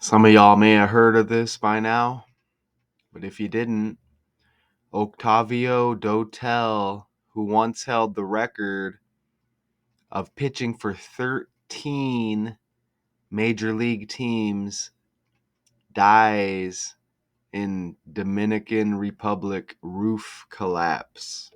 Some of y'all may have heard of this by now, but if you didn't, Octavio Dotel, who once held the record of pitching for 13 major league teams, dies in Dominican Republic roof collapse.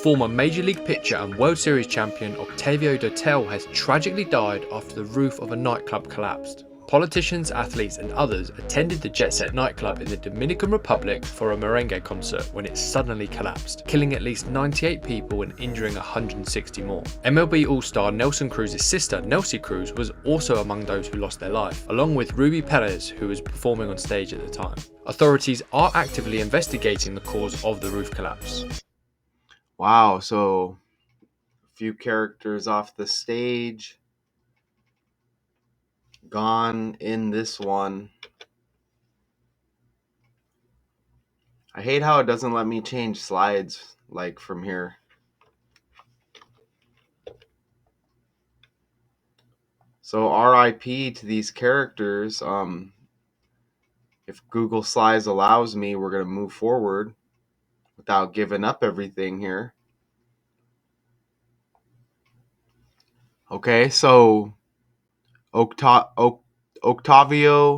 Former Major League pitcher and World Series champion Octavio Dotel has tragically died after the roof of a nightclub collapsed. Politicians, athletes and others attended the Jet Set nightclub in the Dominican Republic for a merengue concert when it suddenly collapsed, killing at least 98 people and injuring 160 more. MLB All-Star Nelson Cruz's sister, Nelsie Cruz, was also among those who lost their life, along with Ruby Perez, who was performing on stage at the time. Authorities are actively investigating the cause of the roof collapse. Wow, so a few characters off the stage gone in this one. I hate how it doesn't let me change slides like from here. So RIP to these characters. If Google Slides allows me, we're going to move forward without giving up everything here. Okay, so Octavio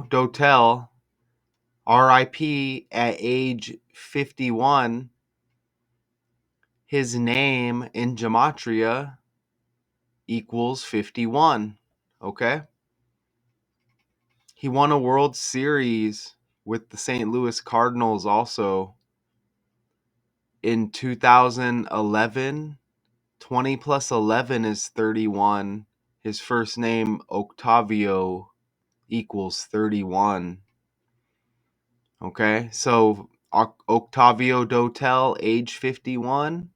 Dotel, RIP at age 51. His name in gematria equals 51. Okay? He won a World Series with the St. Louis Cardinals also in 2011. 20 plus 11 is 31. His first name, Octavio, equals 31. Okay, so Octavio Dotel, age 51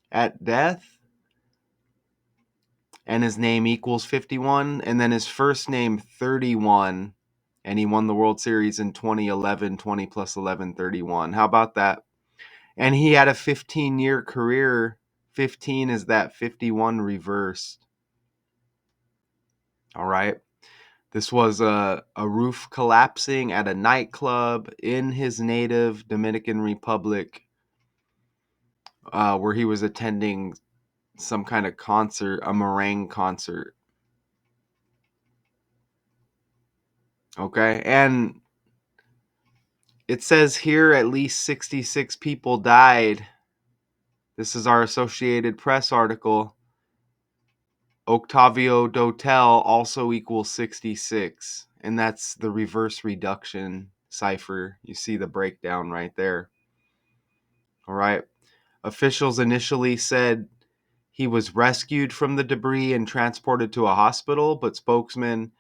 at death, and his name equals 51, and then his first name, 31, and he won the World Series in 2011, 20 plus 11, 31. How about that? And he had a 15-year career. 15 is that 51 reversed. All right. This was a roof collapsing at a nightclub in his native Dominican Republic, where he was attending some kind of concert, a merengue concert. Okay. And it says here at least 66 people died. This is our Associated Press article. Octavio Dotel also equals 66. And that's the reverse reduction cipher. You see the breakdown right there. All right. Officials initially said he was rescued from the debris and transported to a hospital, but spokesman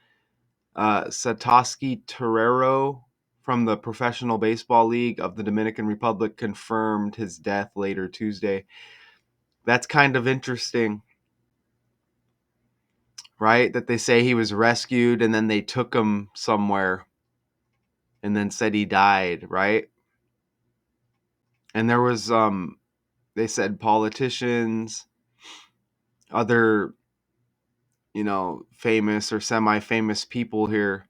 Satoshi Terrero from the Professional Baseball League of the Dominican Republic confirmed his death later Tuesday. That's kind of interesting, right? That they say he was rescued and then they took him somewhere and then said he died, right? And there was, they said politicians, other, famous or semi-famous people here.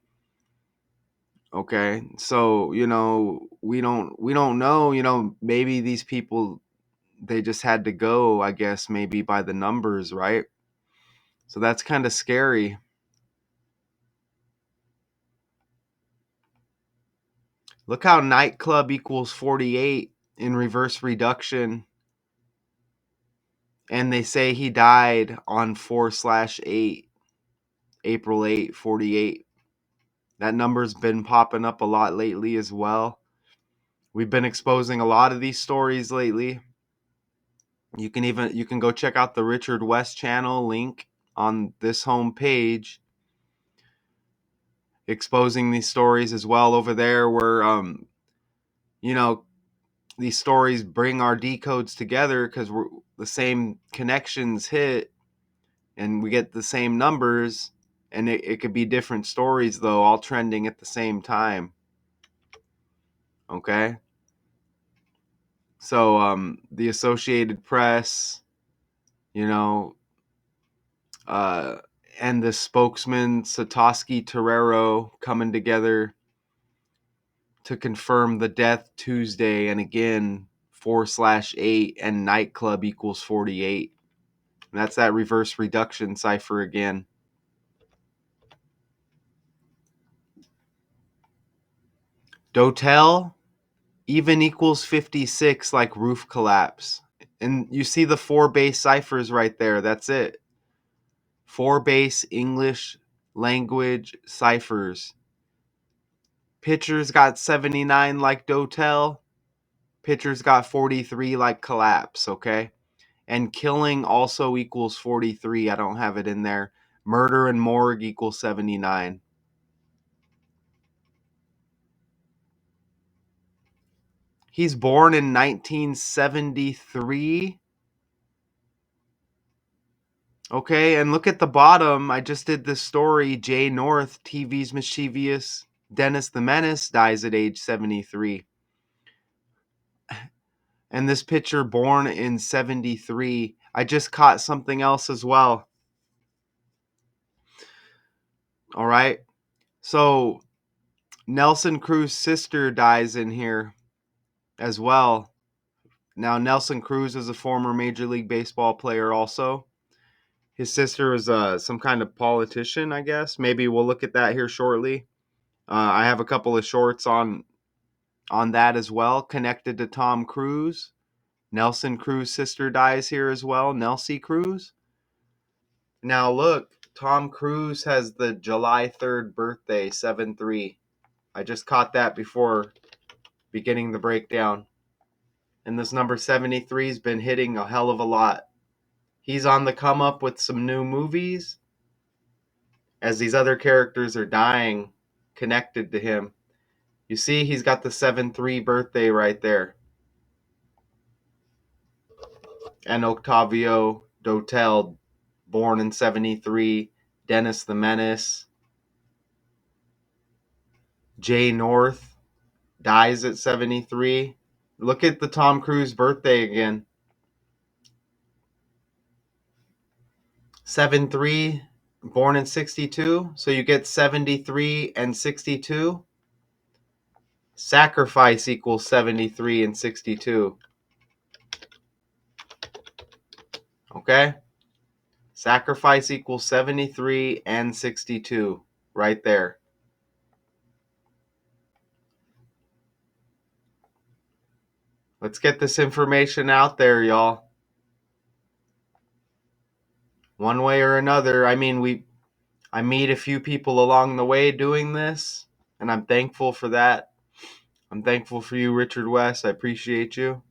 Okay, so we don't know. Maybe these people, they just had to go, I guess, maybe by the numbers, right? So that's kind of scary. Look how nightclub equals 48 in reverse reduction. And they say he died on 4/8, April 8, 48. That number's been popping up a lot lately as well. We've been exposing a lot of these stories lately. You can go check out the Richard West channel link on this home page, exposing these stories as well over there, where these stories bring our decodes together because we're the same connections hit and we get the same numbers, and it could be different stories though, all trending at the same time. Okay, so the Associated Press, you know, and the spokesman Satoshi Terrero coming together to confirm the death Tuesday, and again 4/8 and nightclub equals 48. And that's that reverse reduction cipher again. Dotel even equals 56, like roof collapse. And you see the 4 base ciphers right there. That's it. 4 base English language ciphers. Pitchers got 79 like Dotel. Pitchers got 43 like collapse, okay? And killing also equals 43. I don't have it in there. Murder and morgue equals 79. He's born in 1973. Okay, and look at the bottom. I just did this story. Jay North, TV's mischievous Dennis the Menace, dies at age 73. And this pitcher born in 73. I just caught something else as well. All right. So Nelson Cruz's sister dies in here as well. Now, Nelson Cruz is a former Major League Baseball player also. His sister is some kind of politician, I guess. Maybe we'll look at that here shortly. I have a couple of shorts on that as well, connected to Tom Cruise. Nelson Cruz's sister dies here as well, Nelsie Cruz. Now look, Tom Cruise has the July 3rd birthday, 7/3. I just caught that before beginning the breakdown. And this number 73 has been hitting a hell of a lot. He's on the come up with some new movies as these other characters are dying connected to him. You see, he's got the 7/3 birthday right there. And Octavio Dotel, born in 73. Dennis the Menace. Jay North dies at 73. Look at the Tom Cruise birthday again. 7/3, born in 62. So you get 73 and 62. Sacrifice equals 73 and 62. Okay? Sacrifice equals 73 and 62. Right there. Let's get this information out there, y'all. One way or another. I mean, I meet a few people along the way doing this, and I'm thankful for that. I'm thankful for you, Richard West. I appreciate you.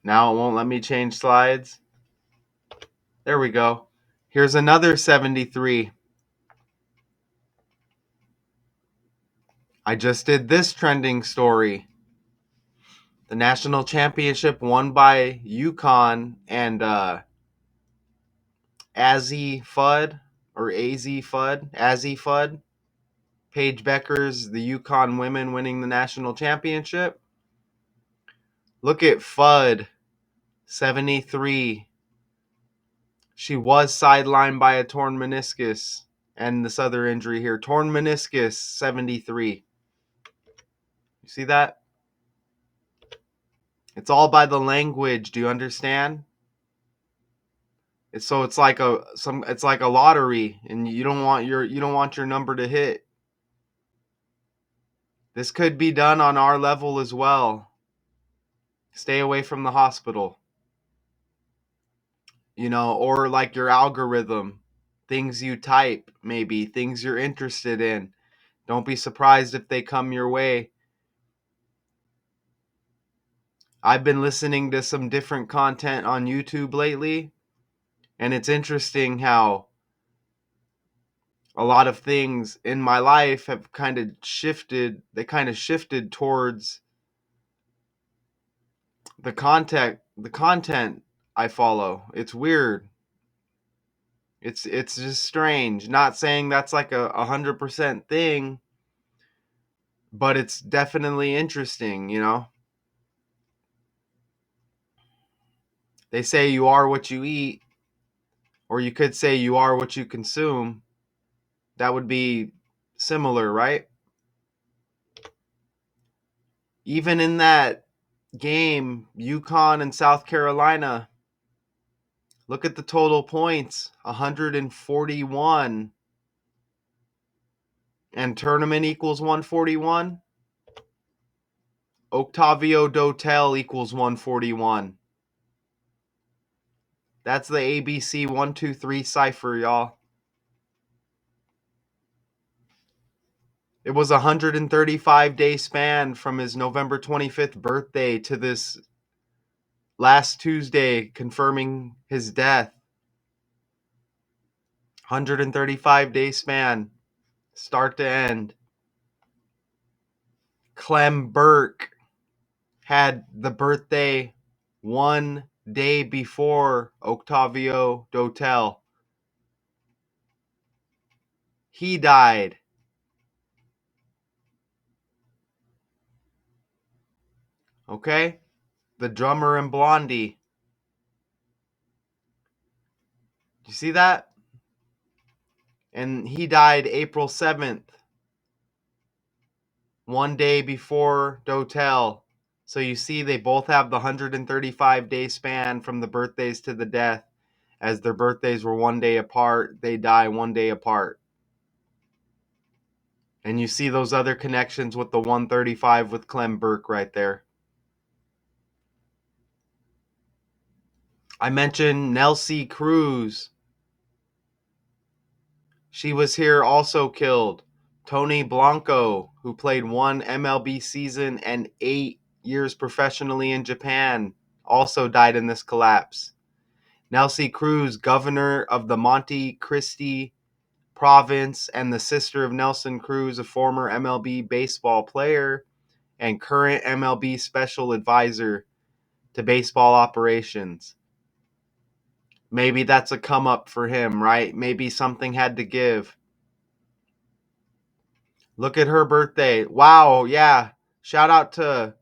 Now it won't let me change slides. There we go. Here's another 73. I just did this trending story. The national championship won by UConn and Azzy Fudd, or AZ Fudd, Azzy Fudd. Paige Becker's the UConn women winning the national championship. Look at Fudd, 73. She was sidelined by a torn meniscus and this other injury here. Torn meniscus, 73. You see that? It's all by the language. Do you understand? It's like a lottery, and you don't want your number to hit. This could be done on our level as well. Stay away from the hospital. Or like your algorithm, things you type, maybe things you're interested in. Don't be surprised if they come your way. I've been listening to some different content on YouTube lately, and it's interesting how a lot of things in my life have kind of shifted. They kind of shifted towards the content I follow. It's weird. It's just strange. Not saying that's like a 100% thing, but it's definitely interesting. They say you are what you eat, or you could say you are what you consume. That would be similar, right? Even in that game, UConn and South Carolina, look at the total points, 141. And tournament equals 141. Octavio Dotel equals 141. That's the ABC 123 cipher, y'all. It was a 135-day span from his November 25th birthday to this last Tuesday, confirming his death. 135-day span, start to end. Clem Burke had the birthday one day before Octavio Dotel. He died. Okay? The drummer in Blondie. You see that? And he died April 7th, one day before Dotel. So you see, they both have the 135-day span from the birthdays to the death. As their birthdays were one day apart, they die one day apart. And you see those other connections with the 135 with Clem Burke right there. I mentioned Nelsie Cruz. She was here also killed. Tony Blanco, who played one MLB season and 8 years professionally in Japan, also died in this collapse. Nelsie Cruz, governor of the Monte Cristi province and the sister of Nelson Cruz, a former MLB baseball player and current MLB special advisor to baseball operations. Maybe that's a come up for him, right? Maybe something had to give. Look at her birthday. Wow, yeah. Shout out to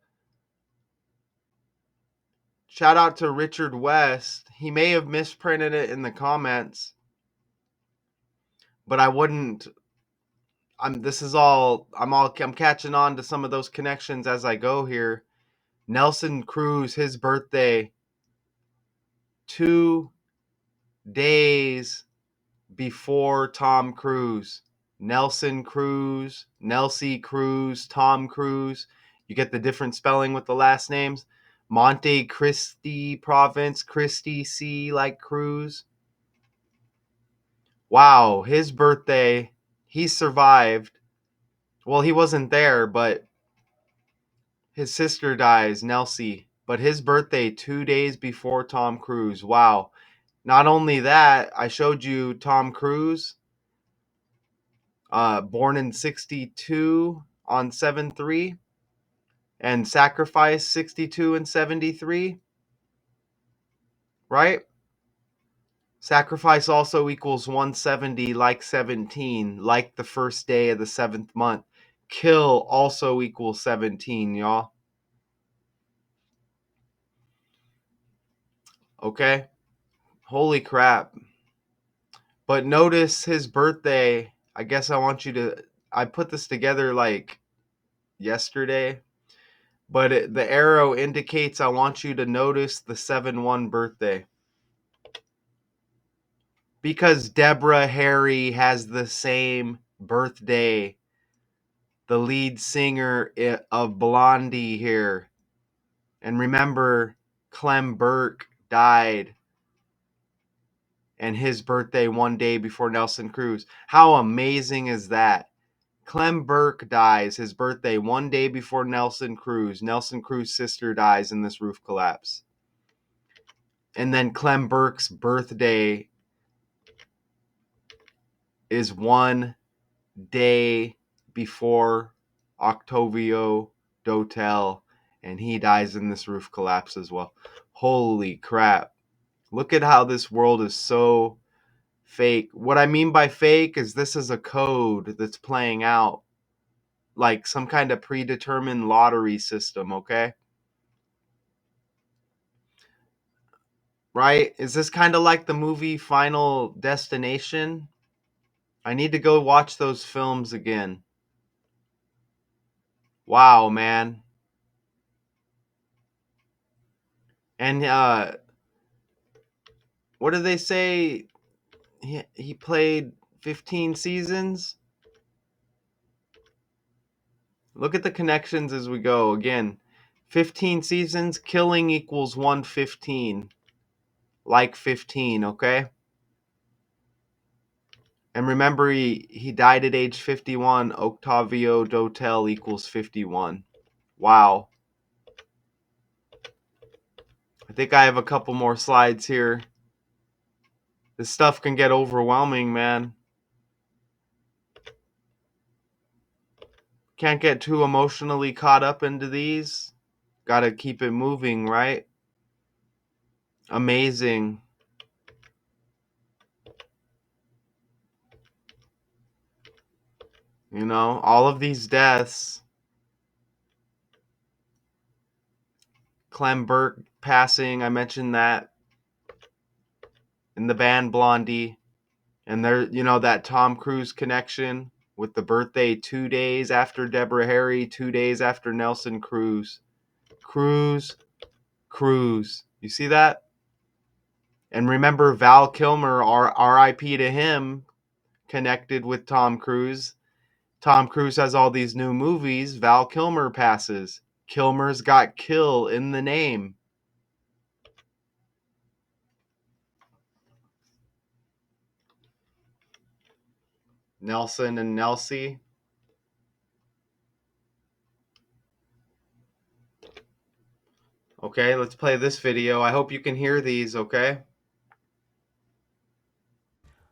Richard West. He may have misprinted it in the comments, but I wouldn't. I'm catching on to some of those connections as I go here. Nelson Cruz, his birthday 2 days before Tom Cruise. Nelson Cruz, Nelsie Cruz, Tom Cruise. You get the different spelling with the last names. Monte Cristi province, Cristi C like Cruz. Wow, his birthday, he survived. Well, he wasn't there, but his sister dies, Nelsie. But his birthday 2 days before Tom Cruise. Wow. Not only that, I showed you Tom Cruise, born in 62 on 7/3, and Sacrifice 62 and 73, right? Sacrifice also equals 170, like 17, like the first day of the 7th month. Kill also equals 17, y'all. Okay? Holy crap. But notice his birthday. I guess I put this together like yesterday, but the arrow indicates I want you to notice the 7/1 birthday. Because Deborah Harry has the same birthday, the lead singer of Blondie here. And remember, Clem Burke died, and his birthday one day before Nelson Cruz. How amazing is that? Clem Burke dies, his birthday one day before Nelson Cruz. Nelson Cruz's sister dies in this roof collapse. And then Clem Burke's birthday is one day before Octavio Dotel, and he dies in this roof collapse as well. Holy crap. Look at how this world is so fake. What I mean by fake is this is a code that's playing out like some kind of predetermined lottery system, okay? right? Is this kind of like the movie Final Destination? I need to go watch those films again. Wow, man. And what did they say? He played 15 seasons. Look at the connections as we go. Again, 15 seasons, killing equals 115. Like 15, okay? And remember, he died at age 51. Octavio Dotel equals 51. Wow. I think I have a couple more slides here. This stuff can get overwhelming, man. Can't get too emotionally caught up into these. Gotta keep it moving, right? Amazing. You know, all of these deaths. Clem Burke passing, I mentioned that. In the band Blondie. And there, you know, that Tom Cruise connection with the birthday 2 days after Deborah Harry, 2 days after Nelson Cruz. Cruz. You see that? And remember Val Kilmer, RIP to him, connected with Tom Cruise. Tom Cruise has all these new movies. Val Kilmer passes. Kilmer's got kill in the name. Nelson and Nelsie. Okay, let's play this video. I hope you can hear these, okay?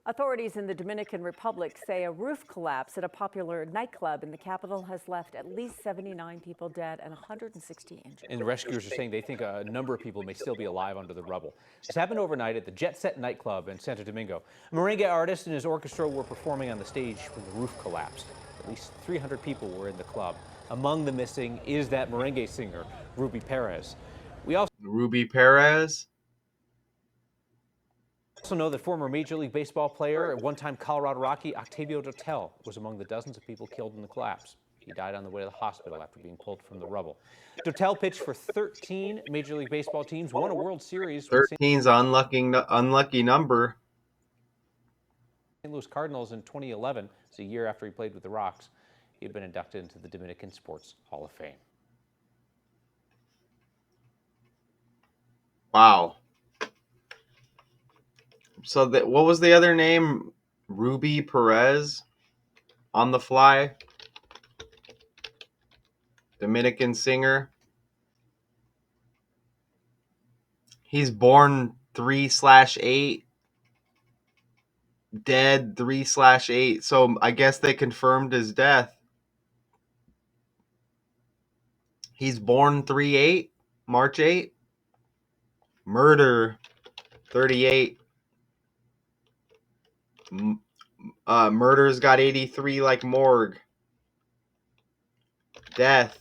Authorities in the Dominican Republic say a roof collapse at a popular nightclub in the capital has left at least 79 people dead and 160 injured. And the rescuers are saying they think a number of people may still be alive under the rubble. This happened overnight at the Jet Set nightclub in Santo Domingo. A merengue artist and his orchestra were performing on the stage when the roof collapsed. At least 300 people were in the club. Among the missing is that merengue singer, Ruby Perez. Ruby Perez. Also know that former Major League Baseball player and one-time Colorado Rocky Octavio Dotel was among the dozens of people killed in the collapse. He died on the way to the hospital after being pulled from the rubble. Dotel pitched for 13 Major League Baseball teams, won a World Series with 13's an unlucky number. St. Louis Cardinals in 2011. It's a year after he played with the Rocks. He had been inducted into the Dominican Sports Hall of Fame. Wow. So what was the other name? Ruby Perez on the fly. Dominican singer. He's born 3/8. Dead 3/8. So I guess they confirmed his death. He's born 3/8, March 8. Murder 38. Murder's got 83 like morgue. Death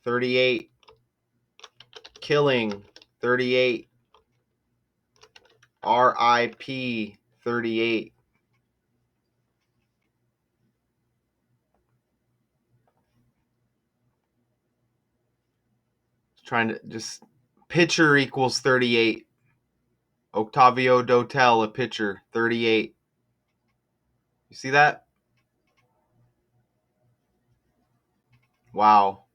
38. Killing 38. RIP 38. Trying to just pitcher equals 38. Octavio Dotel, a pitcher, 38. You see that? Wow.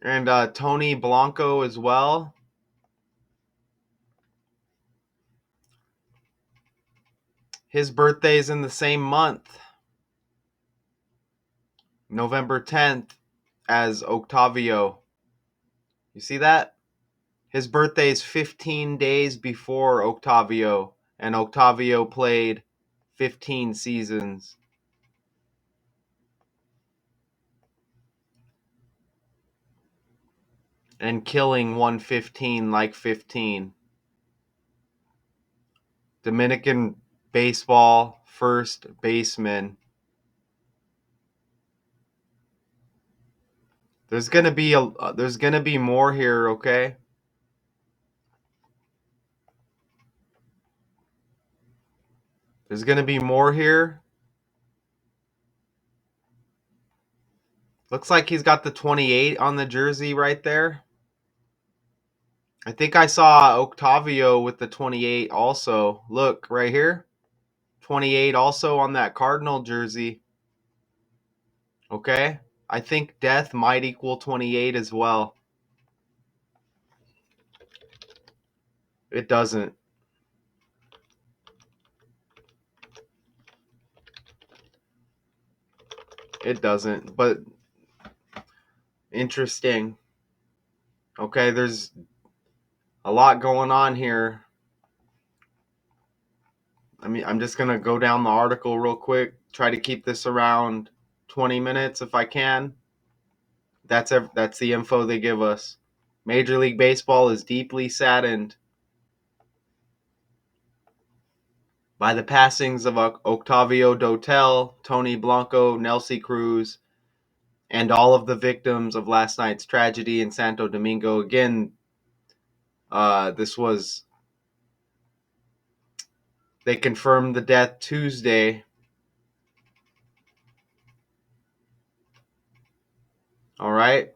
And Tony Blanco as well. His birthday's in the same month, November 10th, as Octavio. You see that? His birthday is 15 days before Octavio, and Octavio played 15 seasons. And killing 115 like 15. Dominican baseball first baseman. There's gonna be more here, okay? There's going to be more here. Looks like he's got the 28 on the jersey right there. I think I saw Octavio with the 28 also. Look, right here. 28 also on that Cardinal jersey. Okay? I think death might equal 28 as well. It doesn't. It doesn't. But interesting. Okay, there's a lot going on here. I mean, I'm just going to go down the article real quick. Try to keep this around 20 minutes if I can. That's the info they give us. Major League Baseball is deeply saddened by the passings of Octavio Dotel, Tony Blanco, Nelsie Cruz, and all of the victims of last night's tragedy in Santo Domingo. Again, they confirmed the death Tuesday. All right.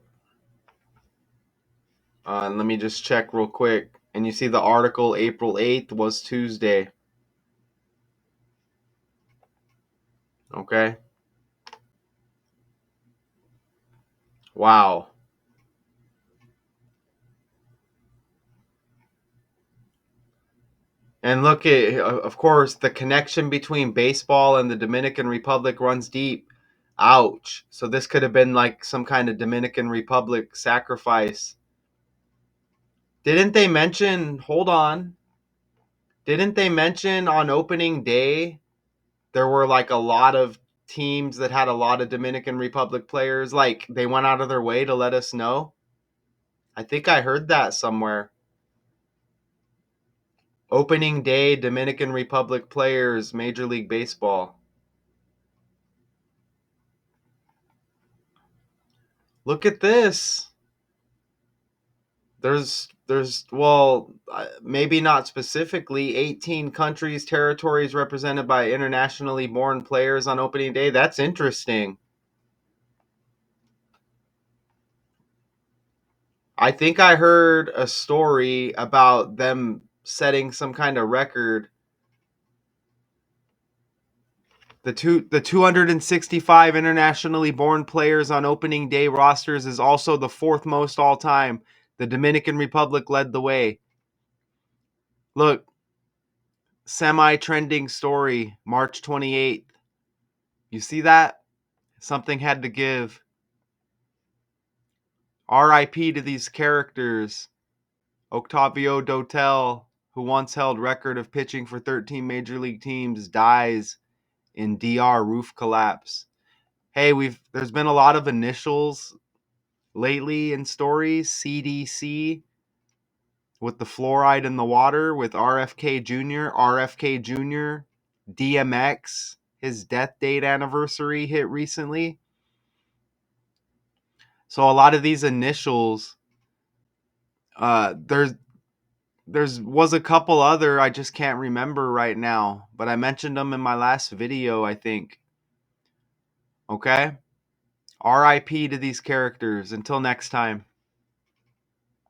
And let me just check real quick. And you see the article April 8th was Tuesday. Okay. Wow. And look at, of course, the connection between baseball and the Dominican Republic runs deep. Ouch. So this could have been like some kind of Dominican Republic sacrifice. Didn't they mention, hold on, didn't they mention on opening day there were like a lot of teams that had a lot of Dominican Republic players? Like they went out of their way to let us know? I think I heard that somewhere. Opening day Dominican Republic players, Major League Baseball. Look at this. There's well, maybe not specifically 18 countries, territories represented by internationally born players on opening day. That's interesting. I think I heard a story about them setting some kind of record. The 265 internationally born players on opening day rosters is also the fourth most all time. The Dominican Republic led the way. Look, semi-trending story, March 28th. You see that? Something had to give. RIP to these characters. Octavio Dotel, who once held record of pitching for 13 major league teams, dies in DR roof collapse. Hey, there's been a lot of initials lately in stories. CDC with the fluoride in the water with RFK Jr., DMX, his death date anniversary hit recently. So a lot of these initials, there's was a couple other I just can't remember right now, but I mentioned them in my last video, I think. Okay? RIP to these characters. Until next time.